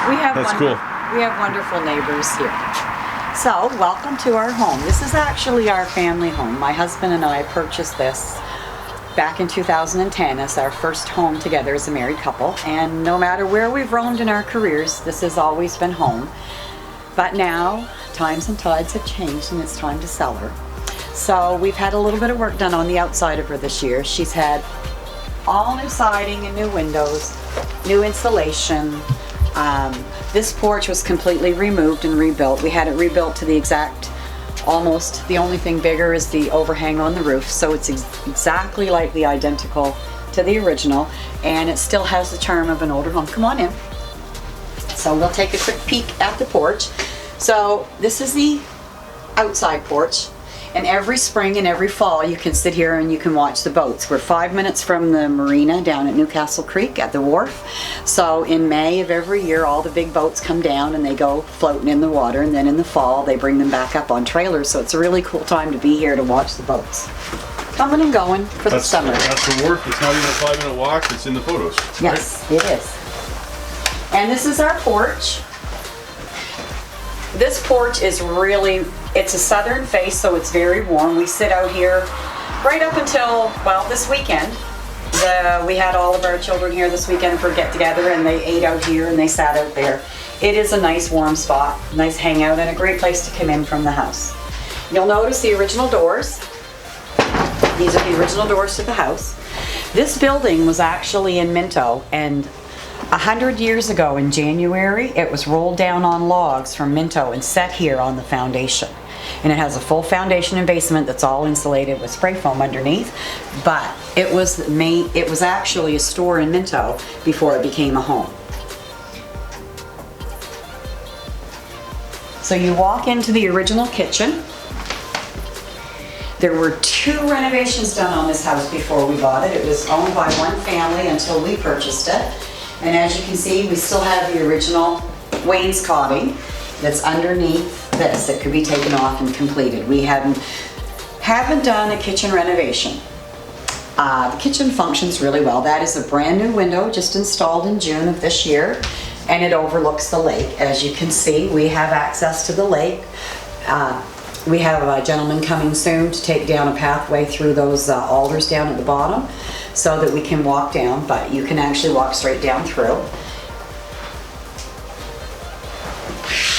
That's cool. We have wonderful neighbors here. So, welcome to our home. This is actually our family home. My husband and I purchased this back in 2010 as our first home together as a married couple. And no matter where we've roamed in our careers, this has always been home. But now, times and tides have changed and it's time to sell her. So we've had a little bit of work done on the outside of her this year. She's had all new siding and new windows, new insulation. This porch was completely removed and rebuilt. We had it rebuilt to the exact, almost, the only thing bigger is the overhang on the roof. So it's exactly like the identical to the original, and it still has the charm of an older home. Come on in. So we'll take a quick peek at the porch. So this is the outside porch. And every spring and every fall you can sit here and you can watch the boats. We're 5 minutes from the marina down at Newcastle Creek at the wharf. So in May of every year all the big boats come down and they go floating in the water, and then in the fall they bring them back up on trailers. So it's a really cool time to be here to watch the boats. Coming and going for the summer. That's the wharf. It's not even a 5-minute walk. It's in the photos. Yes, right? It is. And this is our porch. This porch is really, it's a southern face, so it's very warm. We sit out here right up until, well, this weekend. We had all of our children here this weekend for a get-together, and they ate out here and they sat out there. It is a nice warm spot, nice hangout, and a great place to come in from the house. You'll notice the original doors. These are the original doors to the house. This building was actually in Minto, and 100 years ago in January, it was rolled down on logs from Minto and set here on the foundation. And it has a full foundation and basement that's all insulated with spray foam underneath. But it was actually a store in Minto before it became a home. So you walk into the original kitchen. There were 2 renovations done on this house before we bought it. It was owned by one family until we purchased it. And as you can see, we still have the original wainscoting that's underneath this that could be taken off and completed. We haven't done a kitchen renovation. The kitchen functions really well. That is a brand new window just installed in June of this year, and it overlooks the lake. As you can see, we have access to the lake. We have a gentleman coming soon to take down a pathway through those alders down at the bottom so that we can walk down, but you can actually walk straight down through.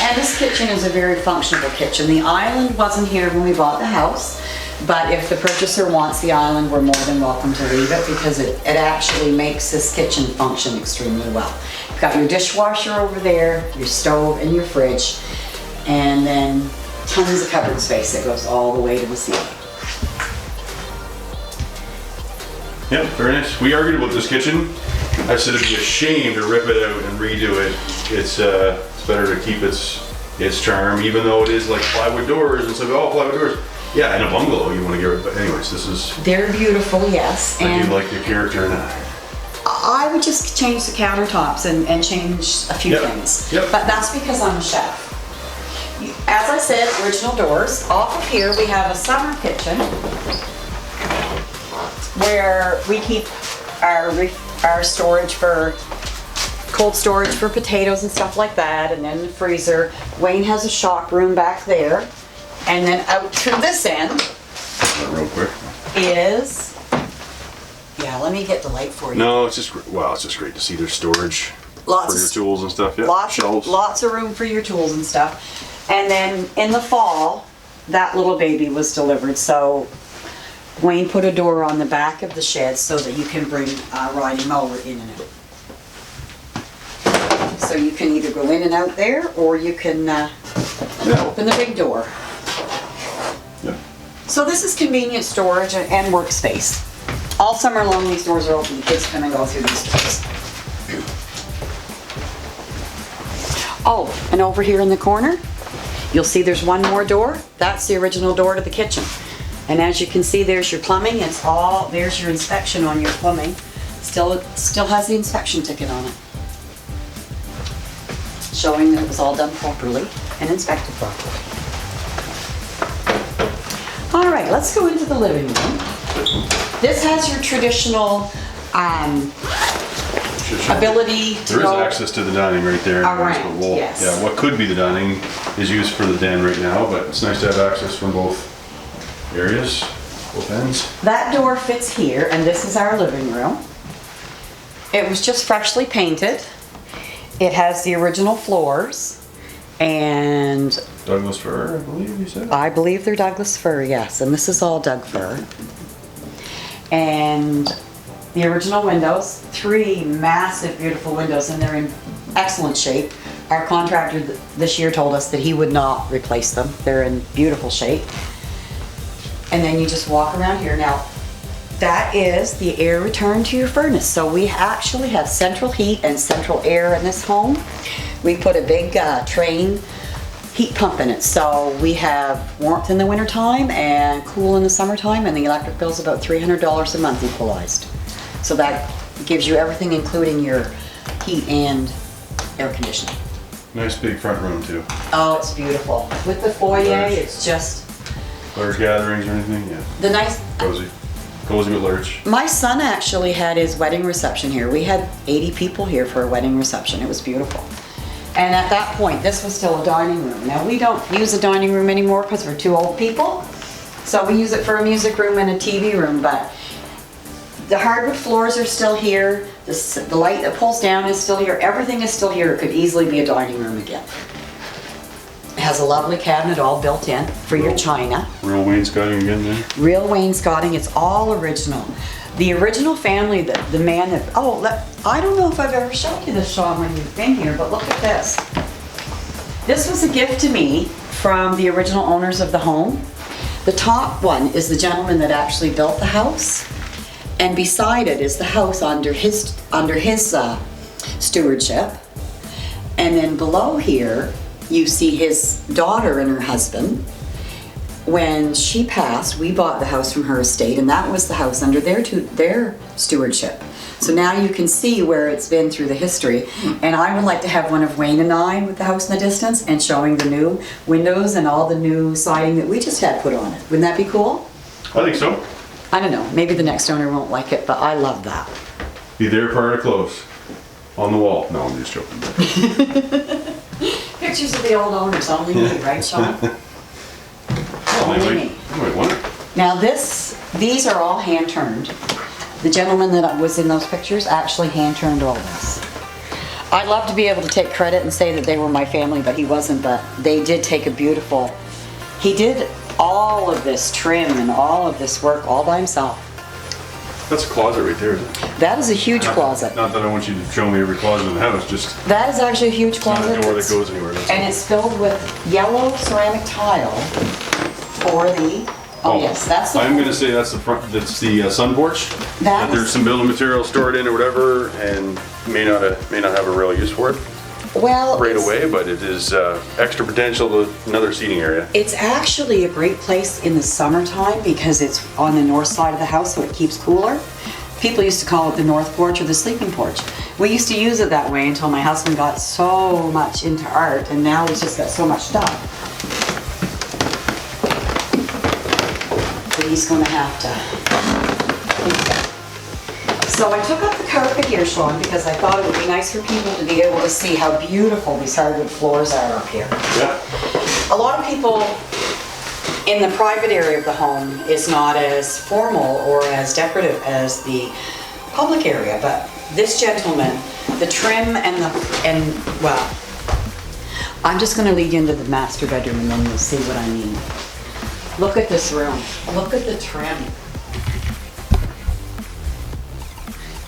And this kitchen is a very functional kitchen. The island wasn't here when we bought the house, but if the purchaser wants the island, we're more than welcome to leave it because it actually makes this kitchen function extremely well. You've got your dishwasher over there, your stove and your fridge, and then tons of cupboard space that goes all the way to the ceiling. Yeah, very nice. We argued about this kitchen. I said it'd be a shame to rip it out and redo it. It's better to keep its charm, even though it is like plywood doors and stuff. Oh, plywood doors. Yeah, in a bungalow you want to get rid of. But anyways, this is. They're beautiful, yes. I do like the character in it. I would just change the countertops and change a few things. Yep. But that's because I'm a chef. As I said, original doors. Off of here we have a summer kitchen where we keep our storage for cold storage for potatoes and stuff like that, and then the freezer. Wayne has a shop room back there, and then out through this end real quick is, yeah, let me get the light for you. No, it's just great to see their storage for your tools and stuff. Yeah, lots of room for your tools and stuff. And then in the fall, that little baby was delivered, so Wayne put a door on the back of the shed so that you can bring a riding mower in and out. So you can either go in and out there, or you can open the big door. Yeah. So this is convenient storage and workspace. All summer long these doors are open. The kids come and go through these doors. Oh, and over here in the corner, you'll see there's one more door. That's the original door to the kitchen. And as you can see, there's your plumbing. There's your inspection on your plumbing. Still has the inspection ticket on it, showing that it was all done properly and inspected properly. All right, let's go into the living room. This has your traditional ability to There is go. access to the dining right there. anyways, Around, but yes. Yeah, what could be the dining is used for the den right now, but it's nice to have access from both areas, both ends. That door fits here, and this is our living room. It was just freshly painted. It has the original floors, and Douglas fir, I believe you said? I believe they're Douglas fir, yes, and this is all Doug fir. And the original windows, 3 massive, beautiful windows, and they're in excellent shape. Our contractor this year told us that he would not replace them. They're in beautiful shape. And then you just walk around here. Now, that is the air return to your furnace. So we actually have central heat and central air in this home. We put a big Train heat pump in it. So we have warmth in the wintertime and cool in the summertime, and the electric bill's about $300 a month equalized. So that gives you everything, including your heat and air conditioning. Nice big front room too. Oh, it's beautiful. With the foyer, Large. it's just Large gatherings or anything? Yeah. the nice. Cozy. Cozy but large. My son actually had his wedding reception here. We had 80 people here for a wedding reception. It was beautiful. And at that point, this was still a dining room. Now, we don't use a dining room anymore because we're 2 old people. So we use it for a music room and a TV room, but the hardwood floors are still here. The light that pulls down is still here. Everything is still here. It could easily be a dining room again. It has a lovely cabinet all built in for your china. Real wainscoting again there. Real wainscoting. It's all original. The original family, the man that, I don't know if I've ever shown you this, Shawn, when you've been here, but look at this. This was a gift to me from the original owners of the home. The top one is the gentleman that actually built the house, and beside it is the house under his stewardship. And then below here, you see his daughter and her husband. When she passed, we bought the house from her estate, and that was the house under their stewardship. So now you can see where it's been through the history. And I would like to have one of Wayne and I with the house in the distance and showing the new windows and all the new siding that we just had put on it. Wouldn't that be cool? I think so. I don't know, maybe the next owner won't like it, but I love that. Be there prior to close. On the wall. No, I'm just joking. Pictures of the old owners, only me, right, Shawn? Only me. You might want it. Now these are all hand turned. The gentleman that was in those pictures actually hand turned all this. I'd love to be able to take credit and say that they were my family, but he wasn't, but they did take a beautiful, he did all of this trim and all of this work all by himself. That's a closet right there, isn't it? That is a huge closet. Not that I want you to show me every closet in the house, just That is actually a huge not closet. a door that goes anywhere. That's And all. it's filled with yellow ceramic tile for the, yes, that's the. I'm going to say that's the front. That's the sun porch. That there's some building material stored in or whatever, and may not have a real use for it Well, right away. But it is extra potential to another seating area. it's actually a great place in the summertime because it's on the north side of the house, so it keeps cooler. People used to call it the north porch or the sleeping porch. We used to use it that way until my husband got so much into art, and now he's just got so much stuff that he's going to have to. So I took up the carpet here, Shawn, because I thought it would be nice for people to be able to see how beautiful these hardwood floors are up here. Yeah. A lot of people in the private area of the home is not as formal or as decorative as the public area, but this gentleman, the trim well, I'm just going to lead you into the master bedroom and then you'll see what I mean. Look at this room. Look at the trim.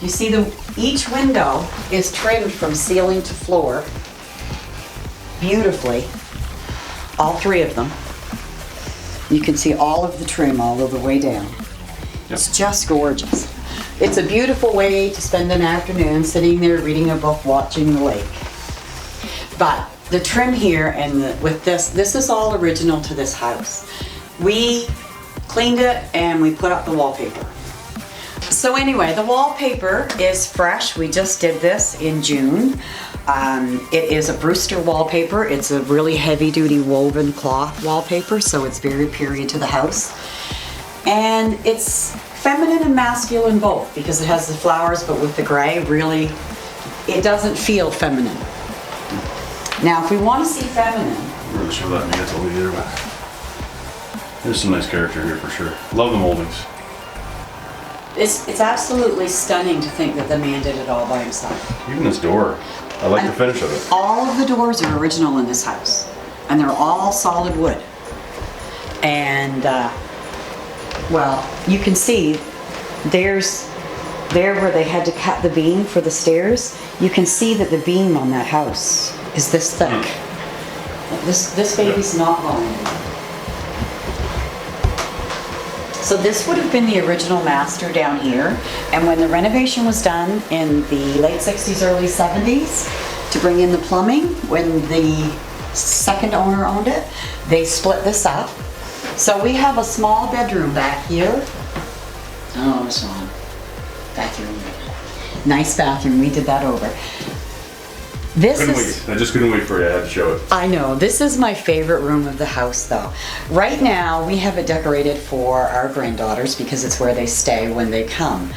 You see, each window is trimmed from ceiling to floor beautifully. All 3 of them. You can see all of the trim all the way down. Yep. It's just gorgeous. It's a beautiful way to spend an afternoon sitting there reading a book, watching the lake. But the trim here and with this is all original to this house. We cleaned it and we put up the wallpaper. So anyway, the wallpaper is fresh. We just did this in June. It is a Brewster wallpaper. It's a really heavy-duty woven cloth wallpaper, so it's very period to the house. And it's feminine and masculine both because it has the flowers, but with the gray, really it doesn't feel feminine. Now, if we want to see feminine, I'm not really sure that gets over either, but there's some nice character here for sure. Love the moldings. it's absolutely stunning to think that the man did it all by himself. Even this door, I like the finish of it. All of the doors are original in this house, and they're all solid wood. And, well, you can see there where they had to cut the beam for the stairs, you can see that the beam on that house is this thick. This baby's not going anywhere. So this would have been the original master down here, and when the renovation was done in the late 60s, early 70s, to bring in the plumbing, when the second owner owned it, they split this up. So we have a small bedroom back here. Oh, Shawn. Bathroom. Nice bathroom, we did that over. I just couldn't wait for you, I had to show it. I know, this is my favorite room of the house though. Right now, we have it decorated for our granddaughters because it's where they stay when they come.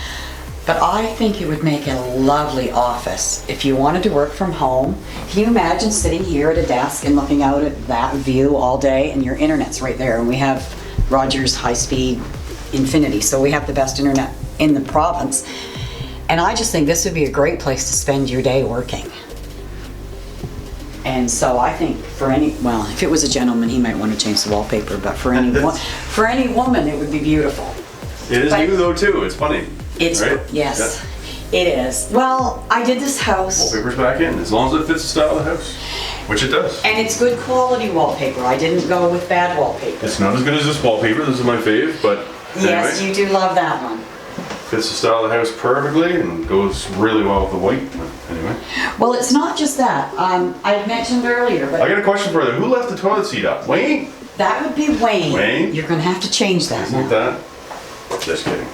But I think it would make a lovely office if you wanted to work from home. Can you imagine sitting here at a desk and looking out at that view all day, and your internet's right there, and we have Rogers high-speed Infinity, so we have the best internet in the province. And I just think this would be a great place to spend your day working. And so I think well, if it was a gentleman, he might want to change the wallpaper, but for any woman, it would be beautiful. It is new though too, it's funny. It's, right? Yes, it is. Well, I did this house. Wallpaper's back in, as long as it fits the style of the house, which it does. And it's good quality wallpaper. I didn't go with bad wallpaper. It's not as good as this wallpaper, this is my fave, but yes, anyway, you do love that one. fits the style of the house perfectly and goes really well with the white, but anyway. Well, it's not just that. I had mentioned earlier, I but got a question for you. Who left the toilet seat up? Wayne? that would be Wayne. Wayne? You're going to have to change that Isn't it now. that? Just kidding.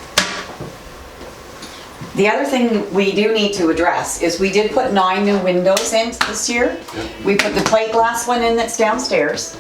The other thing we do need to address is we did put 9 new windows in this year. Yeah. We put the plate glass one in that's downstairs.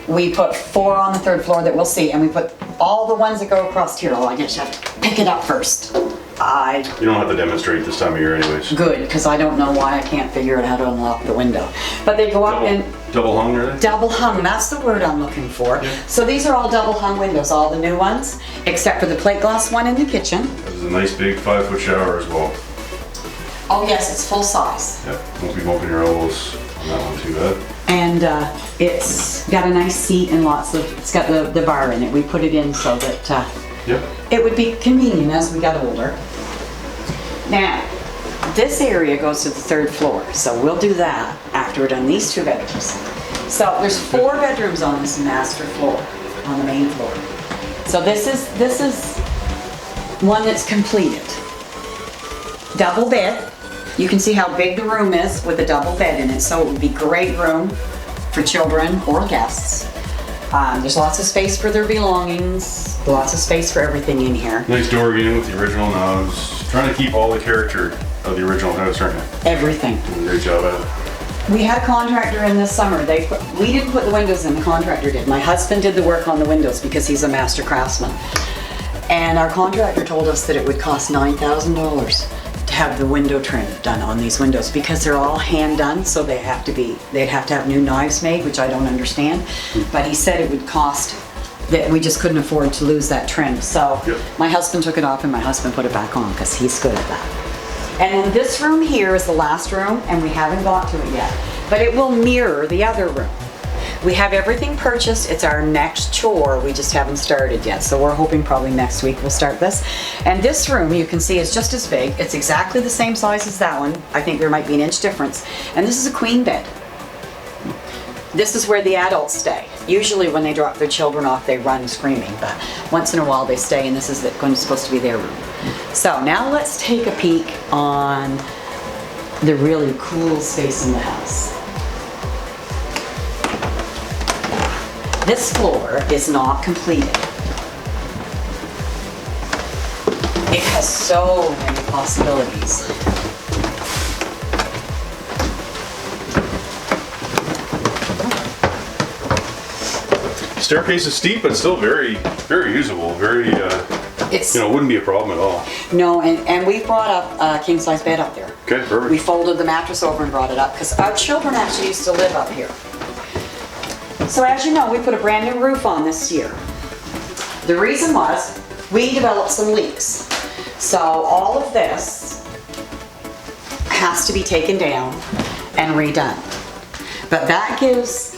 We put 4 on the 3rd floor that we'll see, and we put all the ones that go across here. Oh, I guess you have to pick it up first. You don't have to demonstrate this time of year anyways. Good, because I don't know why I can't figure out how to unlock the window. But they go up and Double hung, are they? double hung, that's the word I'm looking for. Yeah. So these are all double hung windows, all the new ones, except for the plate glass one in the kitchen. There's a nice big 5-foot shower as well. Oh yes, it's full size. Yeah, won't be bumping your elbows on that one too bad. And it's got a nice seat and it's got the bar in it. We put it in so that Yep. it would be convenient as we got older. Now, this area goes to the 3rd floor, so we'll do that after we're done these 2 bedrooms. So there's 4 bedrooms on this master floor, on the main floor. So this is one that's completed. Double bed. You can see how big the room is with a double bed in it, so it would be great room for children or guests. There's lots of space for their belongings, lots of space for everything in here. Nice door again with the original knobs. Trying to keep all the character of the original house, aren't you? Everything. Doing a great job at it. We had a contractor in this summer. We didn't put the windows in, the contractor did. My husband did the work on the windows because he's a master craftsman. And our contractor told us that it would cost $9,000 to have the window trim done on these windows because they're all hand done, so they'd have to have new knives made, which I don't understand. But he said it would cost, that we just couldn't afford to lose that trim. So Yep. my husband took it off and my husband put it back on because he's good at that. And then this room here is the last room, and we haven't got to it yet, but it will mirror the other room. We have everything purchased. It's our next chore. We just haven't started yet, so we're hoping probably next week we'll start this. And this room, you can see, is just as big. It's exactly the same size as that one. I think there might be an inch difference. And this is a queen bed. This is where the adults stay. Usually when they drop their children off, they run screaming, but once in a while they stay, and this is supposed to be their room. So now let's take a peek on the really cool space in the house. This floor is not completed. It has so many possibilities. Staircase is steep, but still very, very usable. Very, It's wouldn't be a problem at all. no, and we brought up a king size bed up there. Okay, We perfect. folded the mattress over and brought it up because our children actually used to live up here. So as you know, we put a brand new roof on this year. The reason was we developed some leaks. So all of this has to be taken down and redone. But that gives,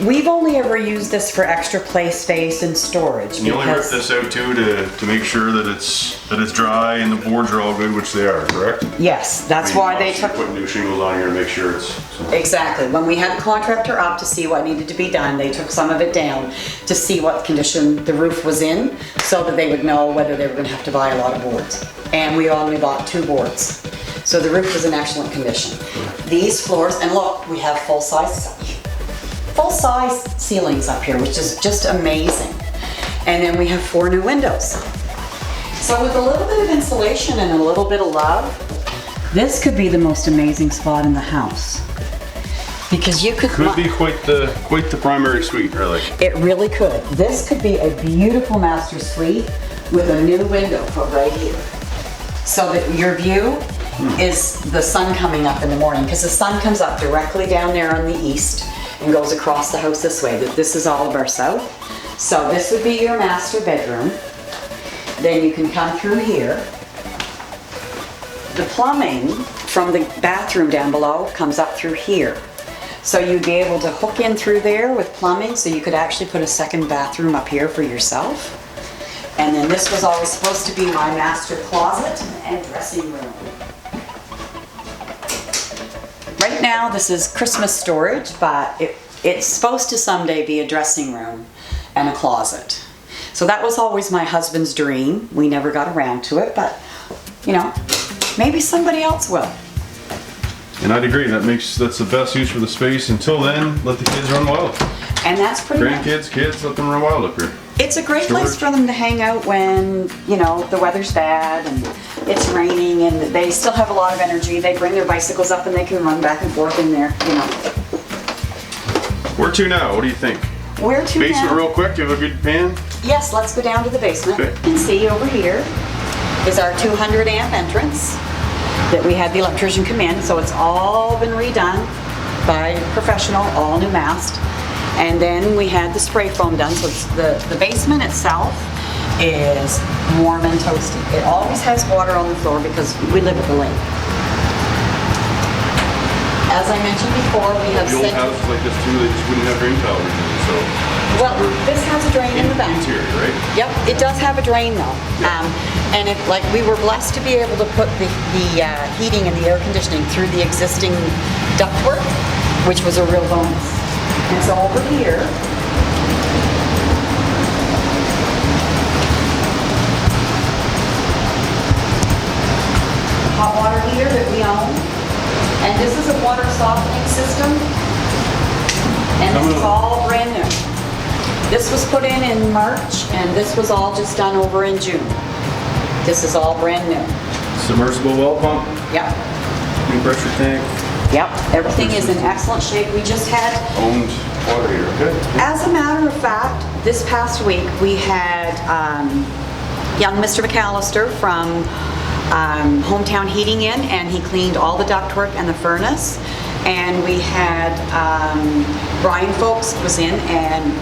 we've only ever used this for extra play space and storage. You only rip because- this out too to make sure that it's dry and the boards are all good, which they are, correct? Yes, that's why they took. Put new shingles on here to make sure it's. Exactly. When we had the contractor up to see what needed to be done, they took some of it down to see what condition the roof was in so that they would know whether they were going to have to buy a lot of boards. And we only bought 2 boards. So the roof was in excellent condition. These floors, and look, we have full-size ceilings up here, which is just amazing. And then we have 4 new windows. So with a little bit of insulation and a little bit of love, this could be the most amazing spot in the house. Because you could Be quite the primary suite, really. It really could. This could be a beautiful master suite with a new window put right here. So that your view is the sun coming up in the morning, because the sun comes up directly down there on the east and goes across the house this way. This is all of our south. So this would be your master bedroom. Then you can come through here. The plumbing from the bathroom down below comes up through here. So you'd be able to hook in through there with plumbing, so you could actually put a second bathroom up here for yourself. And then this was always supposed to be my master closet and dressing room. Right now, this is Christmas storage, but it's supposed to someday be a dressing room and a closet. So that was always my husband's dream. We never got around to it, but you know, maybe somebody else will. And I'd agree, that's the best use for the space. Until then, let the kids run wild. And that's pretty much. Grandkids, kids, let them run wild up here. It's a great place Storage. for them to hang out when, you know, the weather's bad and it's raining and they still have a lot of energy. They bring their bicycles up and they can run back and forth in there, you know. Where to now? What do you think? Where to Basement now? real quick, do you have a good pan? Yes, let's go down to the basement. Okay. You can see over here is our 200 amp entrance that we had the electrician come in. So it's all been redone by a professional, all new mast. And then we had the spray foam done. So it's the basement itself is warm and toasty. It always has water on the floor because we live at the lake. As I mentioned before, we have The old houses like this too, they just wouldn't have drain tile usually, so. well, this has a drain in the back. Interior, right? Yep, it does have a drain though. And it, like, we were blessed to be able to put the heating and the air conditioning through the existing ductwork, which was a real bonus. And so over here, hot water heater that we own. And this is a water softening system. And this is all brand new. This was put in March, and this was all just done over in June. This is all brand new. Submersible well pump, Yep, new pressure tank, yep, everything is in excellent shape. We just had, owned water heater, okay? as a matter of fact, this past week, we had young Mr. McAllister from Hometown Heating in, and he cleaned all the ductwork and the furnace. And we had Brian Folks was in and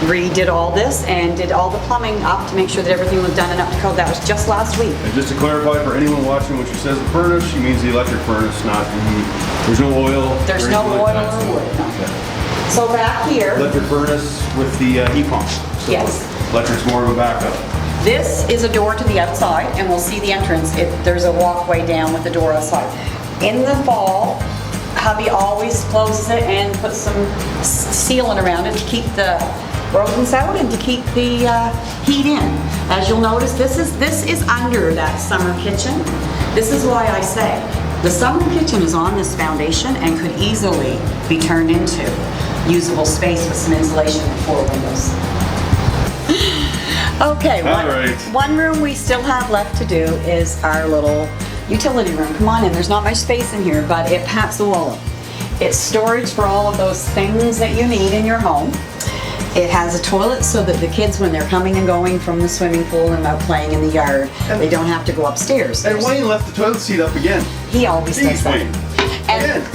redid all this and did all the plumbing up to make sure that everything was done and up to code. That was just last week. And just to clarify for anyone watching, when she says the furnace, she means the electric furnace, not there's no oil. There's or no anything oil like that, or wood, no. Okay. So back here, Electric furnace with the heat pump. So Yes. Electric's more of a backup. this is a door to the outside, and we'll see the entrance. There's a walkway down with the door outside. In the fall, hubby always closes it and puts some sealant around it to keep the rodents out and to keep the heat in. As you'll notice, this is under that summer kitchen. This is why I say the summer kitchen is on this foundation and could easily be turned into usable space with some insulation and 4 windows. Okay, All right. one room we still have left to do is our little utility room. Come on in, there's not much space in here, but it packs the wall up. It's storage for all of those things that you need in your home. It has a toilet so that the kids, when they're coming and going from the swimming pool and out playing in the yard, they don't have to go upstairs. And Wayne left the toilet seat up again. He always does that. Wayne.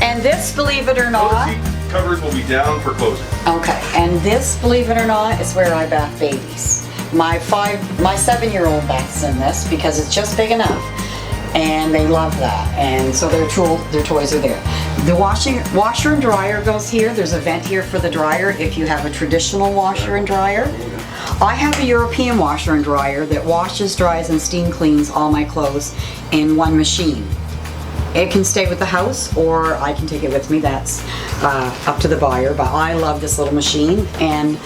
And this, believe it or not, Toilet seat covers will be down for closing. okay, and this, believe it or not, is where I bath babies. My 7-year-old baths in this because it's just big enough, and they love that. And so their toys are there. The washer and dryer goes here. There's a vent here for the dryer if you have a traditional washer and dryer. I have a European washer and dryer that washes, dries, and steam cleans all my clothes in one machine. It can stay with the house, or I can take it with me. That's up to the buyer, but I love this little machine, and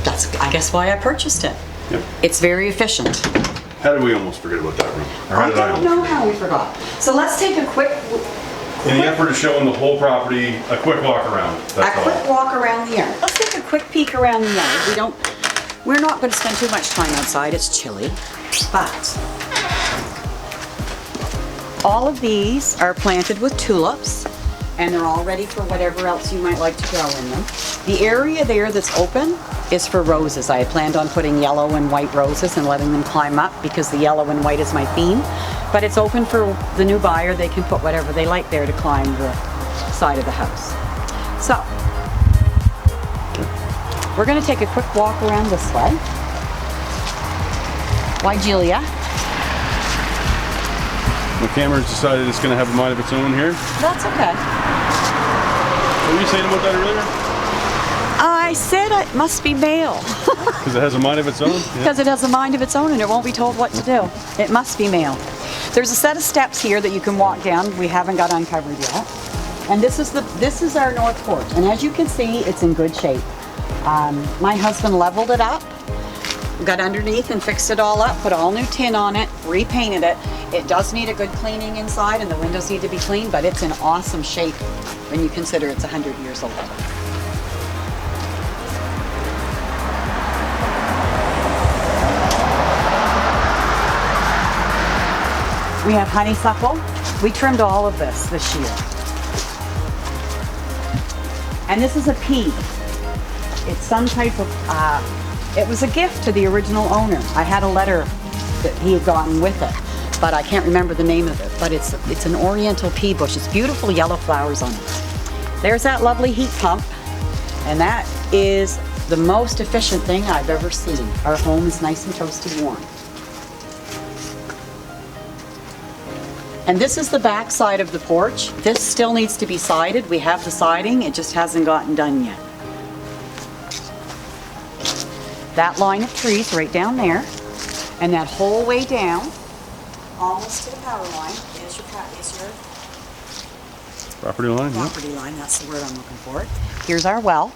that's, I guess, why I purchased it. Yep. It's very efficient. How did we almost forget about that room? Or how I did I don't almost? know how we forgot. So let's take a quick In the effort of showing the whole property, a quick walk around. That's all. quick walk around the yard. Let's take a quick peek around the yard. We're not going to spend too much time outside. It's chilly, but all of these are planted with tulips, and they're all ready for whatever else you might like to grow in them. The area there that's open is for roses. I had planned on putting yellow and white roses and letting them climb up because the yellow and white is my theme. But it's open for the new buyer. They can put whatever they like there to climb the side of the house. So, we're going to take a quick walk around this way. Why, Julia? The camera's decided it's going to have a mind of its own here. That's okay. What were you saying about that earlier? I said it must be male. Because it has a mind of its own? Yeah. Because it has a mind of its own and it won't be told what to do. It must be male. There's a set of steps here that you can walk down. We haven't got uncovered yet. And this is our north porch. And as you can see, it's in good shape. My husband leveled it up, got underneath and fixed it all up, put all new tin on it, repainted it. It does need a good cleaning inside and the windows need to be cleaned, but it's in awesome shape when you consider it's 100 years old. We have honeysuckle. We trimmed all of this year. And this is a pea. It's some type of, it was a gift to the original owner. I had a letter that he had gotten with it, but I can't remember the name of it. But it's an oriental pea bush. It's beautiful yellow flowers on it. There's that lovely heat pump, and that is the most efficient thing I've ever seen. Our home is nice and toasty warm. And this is the back side of the porch. This still needs to be sided. We have the siding, it just hasn't gotten done yet. That line of trees right down there, and that whole way down, almost to the power line, is your Property line, yeah. property line. That's the word I'm looking for. Here's our well,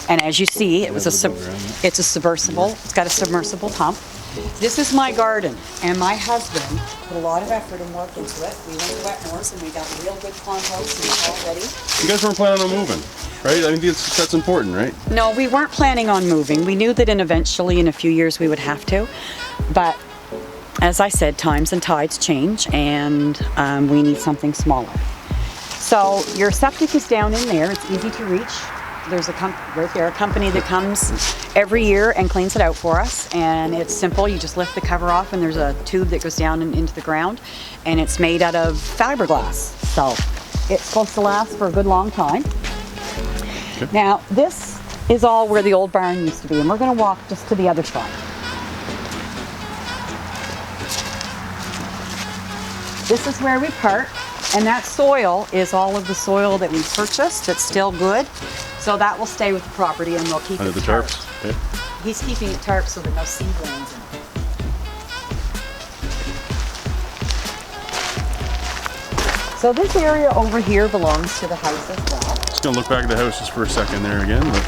and as you see, it's a submersible. It's got a submersible pump. This is my garden, and my husband put a lot of effort and work into it. We went to Wetmore's and we got real good compost and it's all ready. You guys weren't planning on moving, right? I mean, that's important, right? No, we weren't planning on moving. We knew that eventually in a few years we would have to, but as I said, times and tides change, and we need something smaller. So your septic is down in there. It's easy to reach. There's a company that comes every year and cleans it out for us, and it's simple. You just lift the cover off and there's a tube that goes down and into the ground, and it's made out of fiberglass, so it's supposed to last for a good long time. Okay. Now this is all where the old barn used to be, and we're going to walk just to the other side. This is where we park, and that soil is all of the soil that we purchased that's still good. So that will stay with the property, and we'll keep it Under the tarps? Okay. He's keeping it tarp so that no seed lands in it. So this area over here belongs to the house as well. Just gonna look back at the house just for a second there again, but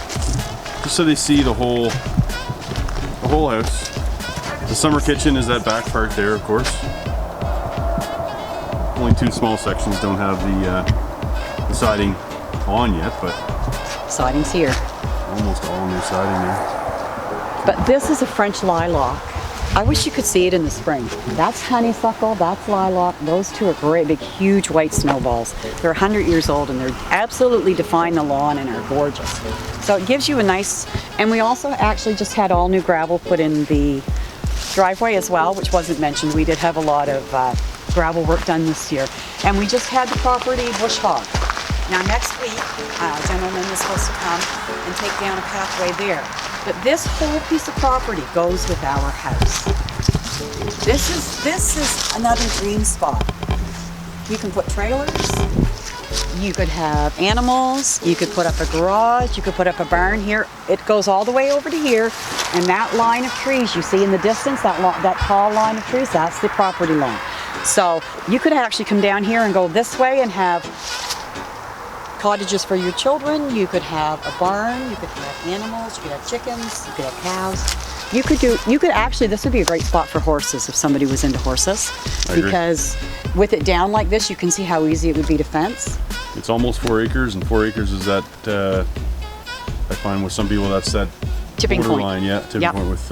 just so they see the whole house. The summer kitchen is that back part there, of course. Only two small sections don't have the siding on yet, but Siding's here. almost all new siding there. But this is a French lilac, I wish you could see it in the spring. That's honeysuckle, that's lilac. Those two are great, big, huge white snowballs. They're 100 years old and they're absolutely define the lawn and are gorgeous. So it gives you a nice, and we also actually just had all new gravel put in the driveway as well, which wasn't mentioned. We did have a lot of gravel work done this year. And we just had the property bush hog. Now next week, a gentleman is supposed to come and take down a pathway there. But this whole piece of property goes with our house. This is another dream spot. You can put trailers, you could have animals, you could put up a garage, you could put up a barn here. It goes all the way over to here, and that line of trees you see in the distance, that tall line of trees, that's the property line. So you could actually come down here and go this way and have cottages for your children. You could have a barn, you could have animals, you could have chickens, you could have cows. You could actually, this would be a great spot for horses if somebody was into horses. Because with it down like this, you can see how easy it would be to fence. It's almost 4 acres, and 4 acres is that, I find with some people that's that Tipping point. Line, yeah, tipping point with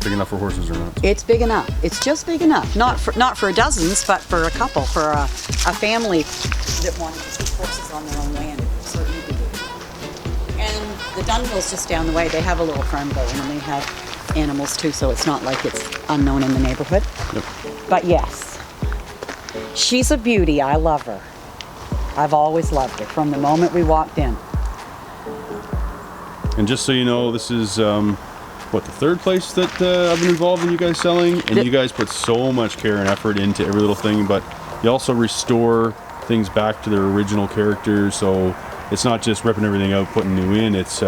big enough for horses or not. It's big enough. It's just big enough. Not for dozens, but for a couple, for a family that wanted to keep horses on their own land. It certainly be good. And the Dunhill's just down the way. They have a little farm going, and they have animals too, so it's not like it's unknown in the neighborhood. Yep. But yes, she's a beauty. I love her. I've always loved her from the moment we walked in. And just so you know, this is the third place that I've been involved in you guys selling, and you guys put so much care and effort into every little thing, but you also restore things back to their original characters, so it's not just ripping everything out, putting new in. It's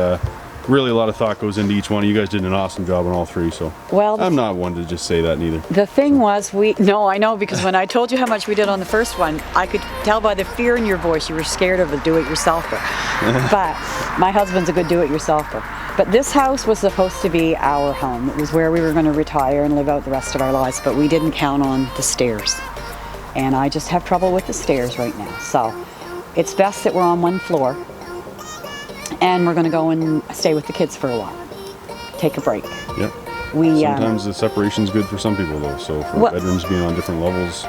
really a lot of thought goes into each one. You guys did an awesome job on all three, so well, I'm not one to just say that neither. The thing was, no, I know, because when I told you how much we did on the first one, I could tell by the fear in your voice you were scared of a do-it-yourselfer. But my husband's a good do-it-yourselfer. But this house was supposed to be our home. It was where we were going to retire and live out the rest of our lives, but we didn't count on the stairs. And I just have trouble with the stairs right now. So it's best that we're on one floor. And we're going to go and stay with the kids for a while. Take a break. Yep. Sometimes the separation's good for some people though. So for bedrooms being on different levels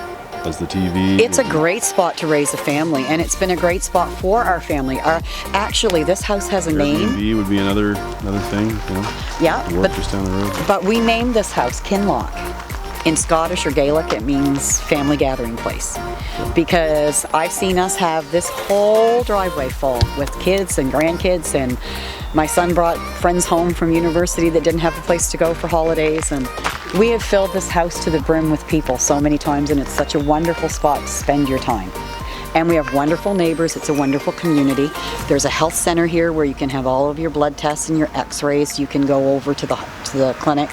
as the TV. It's a great spot to raise a family, and it's been a great spot for our family. Actually, this house has a name. Airbnb would be another thing. You know? Yeah. Work just down the road. But we named this house Kinloch. In Scottish or Gaelic, it means family gathering place. Because I've seen us have this whole driveway full with kids and grandkids, and my son brought friends home from university that didn't have a place to go for holidays, and we have filled this house to the brim with people so many times, and it's such a wonderful spot to spend your time. And we have wonderful neighbors. It's a wonderful community. There's a health center here where you can have all of your blood tests and your x-rays. You can go over to the clinic.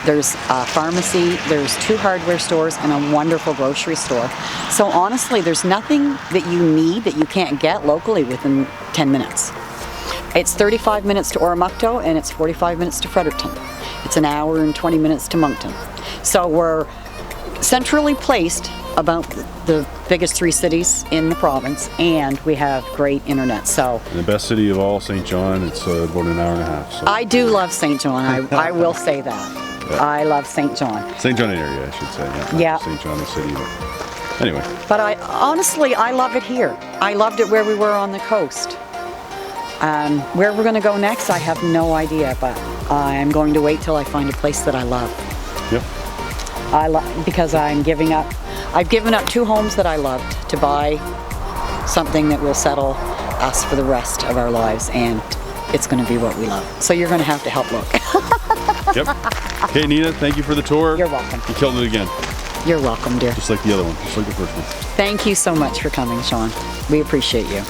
There's a pharmacy, there's 2 hardware stores, and a wonderful grocery store. So honestly, there's nothing that you need that you can't get locally within 10 minutes. It's 35 minutes to Oromocto, and it's 45 minutes to Fredericton. It's an hour and 20 minutes to Moncton. So we're centrally placed about the biggest 3 cities in the province, and we have great internet. So the best city of all, St. John, it's about an hour and a half. So. I do love St. John. I will say that. Yeah. I love St. John. St. John area, I should say. Yeah. St. John the city. But anyway. But honestly, I love it here. I loved it where we were on the coast. Where we're going to go next, I have no idea, but I'm going to wait till I find a place that I love. Yep. Because I've given up 2 homes that I loved to buy something that will settle us for the rest of our lives, and it's going to be what we love. So you're going to have to help look. Yep. Okay, Nina, thank you for the tour. You're welcome. You killed it again. You're welcome, dear. Just like the other one, just like the first one. Thank you so much for coming, Shawn. We appreciate you.